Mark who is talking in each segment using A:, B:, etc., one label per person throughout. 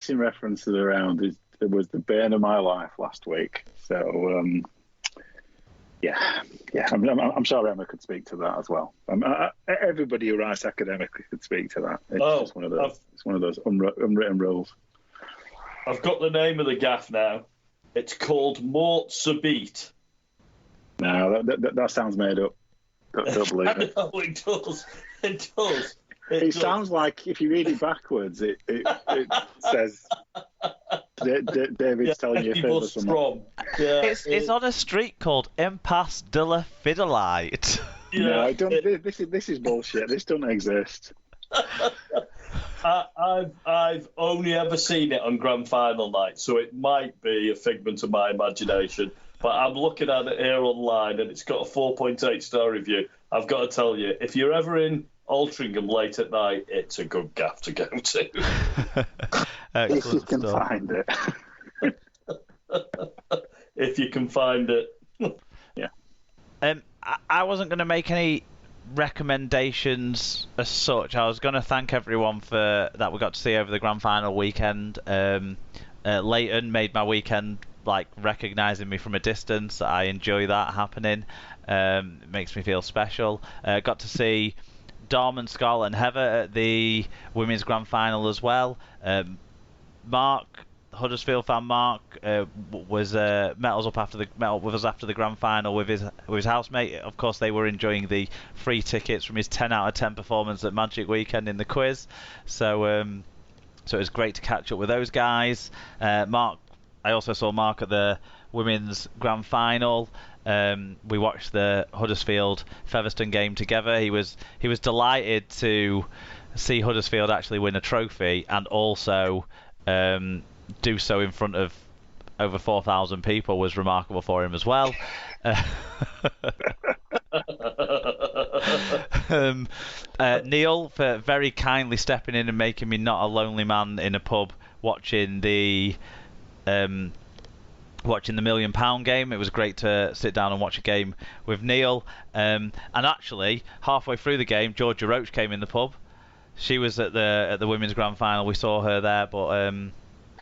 A: references around it was the bane of my life last week. So yeah, I'm sure Emma could speak to that as well. Everybody who writes academically could speak to that. It's just one of those. It's one of those unwritten rules.
B: I've got the name of the gaff now. It's called Mort Sabit.
A: No, that sounds made up. Don't believe it.
B: No, it does. It does.
A: It sounds like if you read it backwards, it says David's telling you a favour someone.
B: Yeah,
C: it's on a street called Impasse de la Fidelite.
A: Yeah, no, I don't. This is bullshit. This doesn't exist.
B: I've only ever seen it on grand final night, so it might be a figment of my imagination. But I'm looking at it here online, and it's got a 4.8 star review. I've got to tell you, if you're ever in Altrincham late at night, it's a good gaff to go to.
A: If you can find it.
B: If you can find it.
A: Yeah.
C: I wasn't going to make any recommendations as such. I was going to thank everyone for that we got to see over the grand final weekend. Leighton made my weekend like recognising me from a distance. I enjoy that happening. It makes me feel special. Got to see Dom and Scarlett and Heather at the women's grand final as well. Mark, Huddersfield fan Mark, was met up with us after the grand final with his housemate. Of course, they were enjoying the free tickets from his 10 out of 10 performance at Magic Weekend in the quiz. So it was great to catch up with those guys. Mark, I also saw Mark at the women's grand final. We watched the Huddersfield Featherstone game together. He was delighted to see Huddersfield actually win a trophy and also do so in front of over 4,000 people was remarkable for him as well. Neil for very kindly stepping in and making me not a lonely man in a pub watching the £1 million game. It was great to sit down and watch a game with Neil. And actually, halfway through the game, Georgia Roach came in the pub. She was at the women's grand final. We saw her there, but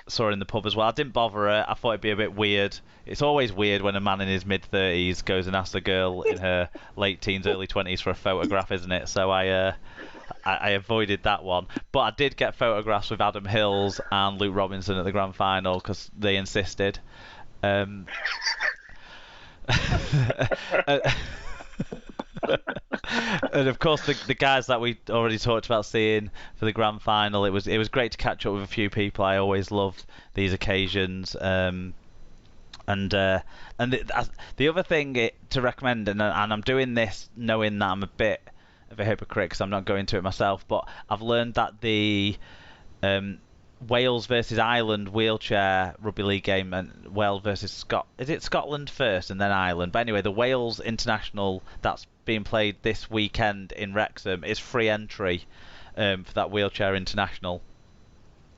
C: saw her in the pub as well. I didn't bother her. I thought it'd be a bit weird. It's always weird when a man in his mid-30s goes and asks a girl in her late teens, early 20s for a photograph, isn't it? So I avoided that one. But I did get photographs with Adam Hills and Luke Robinson at the grand final because they insisted. And of course the guys that we already talked about seeing for the grand final, it was great to catch up with a few people. I always loved these occasions. And the other thing to recommend, and I'm doing this knowing that I'm a bit of a hypocrite because I'm not going to it myself, but I've learned that the Wales versus Ireland wheelchair rugby league game and Wales versus is it Scotland first and then Ireland? But anyway, the Wales international that's being played this weekend in Wrexham is free entry for that wheelchair international.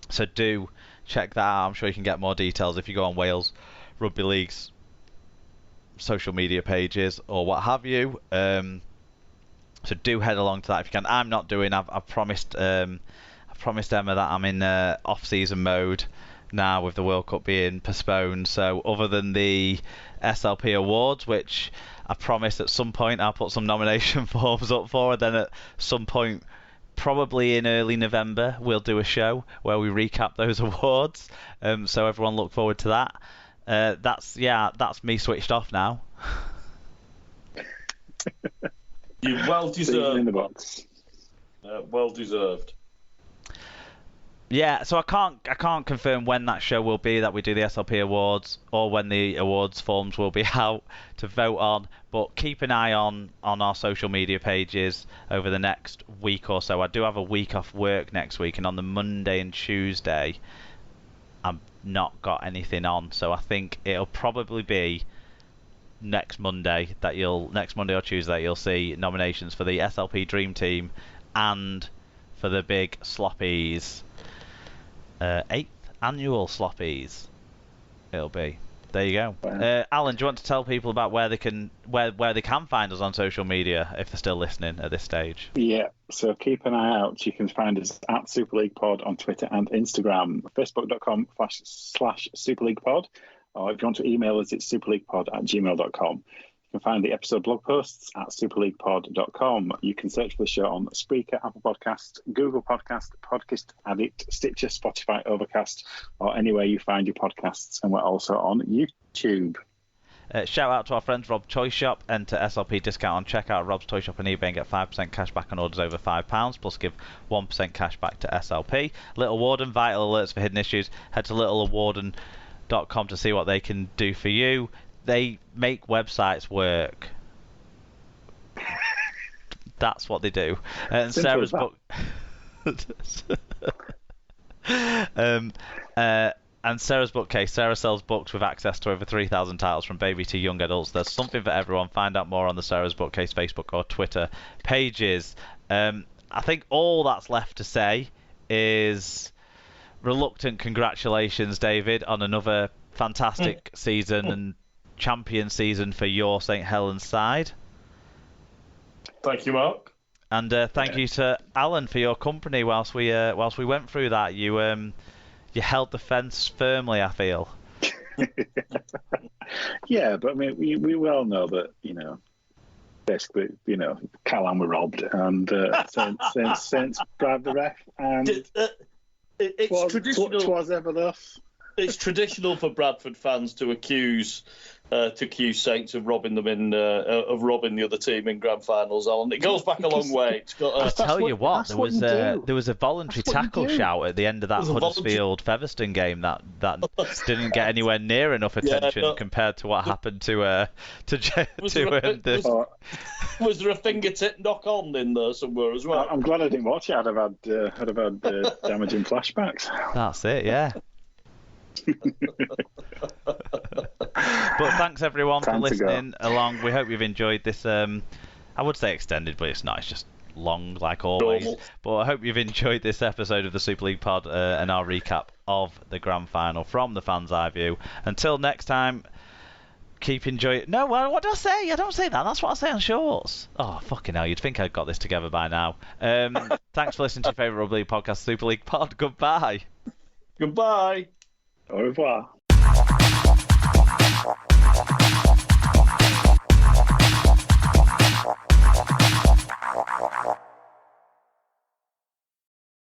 C: So do check that out. I'm sure you can get more details if you go on Wales Rugby League's social media pages or what have you. So do head along to that if you can. I'm not doing. I've promised. Promised Emma that I'm in off-season mode now with the World Cup being postponed. So other than the SLP Awards, which I promised at some point I'll put some nomination forms up for, and then at some point, probably in early November, we'll do a show where we recap those awards. So everyone look forward to that. That's me switched off now.
B: You well deserved.
A: In the box.
B: Well deserved.
C: Yeah, so I can't confirm when that show will be that we do the SLP Awards or when the awards forms will be out to vote on, but keep an eye on our social media pages over the next week or so. I do have a week off work next week, and on the Monday and Tuesday I've not got anything on, so I think it'll probably be next Monday or Tuesday that you'll see nominations for the SLP Dream Team and for the big Sloppies. 8th annual Sloppies it'll be. There you go.
A: Wow.
C: Alan, do you want to tell people about where they can find us on social media if they're still listening at this stage?
A: Yeah, so keep an eye out. You can find us at Super League Pod on Twitter and Instagram, facebook.com/Super League Pod, or if you want to email us, it's superleaguepod@gmail.com. You can find the episode blog posts at superleaguepod.com. You can search for the show on Spreaker, Apple Podcast, Google Podcast, Podcast Addict, Stitcher, Spotify, Overcast, or anywhere you find your podcasts. And we're also on YouTube.
C: Shout out to our friends Rob's Toy Shop. Enter SLP discount on checkout at Rob's Toy Shop on eBay and get 5% cash back on orders over £5, plus give 1% cash back to SLP. Little Warden, vital alerts for hidden issues. Head to littlewarden.com to see what they can do for you. They make websites work. That's what they do. And Sarah's book. And Sarah's bookcase. Sarah sells books with access to over 3,000 titles from baby to young adults. There's something for everyone. Find out more on the Sarah's Bookcase Facebook or Twitter pages. I think all that's left to say is reluctant congratulations, David, on another fantastic season and champion season for your St Helens side.
B: Thank you, Mark.
C: And thank you to Alan for your company whilst we went through that. You held the fence firmly, I feel.
A: Yeah, but I mean, we all know that, basically, Callan were robbed, and since bribed the ref, and
B: It's traditional.
A: Twas ever thus.
B: It's traditional for Bradford fans to accuse Saints of robbing them of robbing the other team in grand finals. Alan, it goes back a long way. It's got.
C: I tell you what, there was a voluntary tackle shout at the end of that Huddersfield Featherstone game that didn't get anywhere near enough attention compared to what happened to
B: Was there a fingertip knock on in there somewhere as well?
A: I'm glad I didn't watch it. I'd have had damaging flashbacks.
C: That's it, yeah. But thanks everyone for listening along. We hope you've enjoyed this. I would say extended, but it's not. It's just long, like always.
B: Normal.
C: But I hope you've enjoyed this episode of the Super League Pod and our recap of the grand final from the fans' eye view. Until next time, keep enjoying. No, what do I say? I don't say that. That's what I say on shorts. Oh, fucking hell! You'd think I'd got this together by now. Thanks for listening to your favourite rugby league podcast, Super League Pod. Goodbye.
B: Goodbye.
A: Au revoir.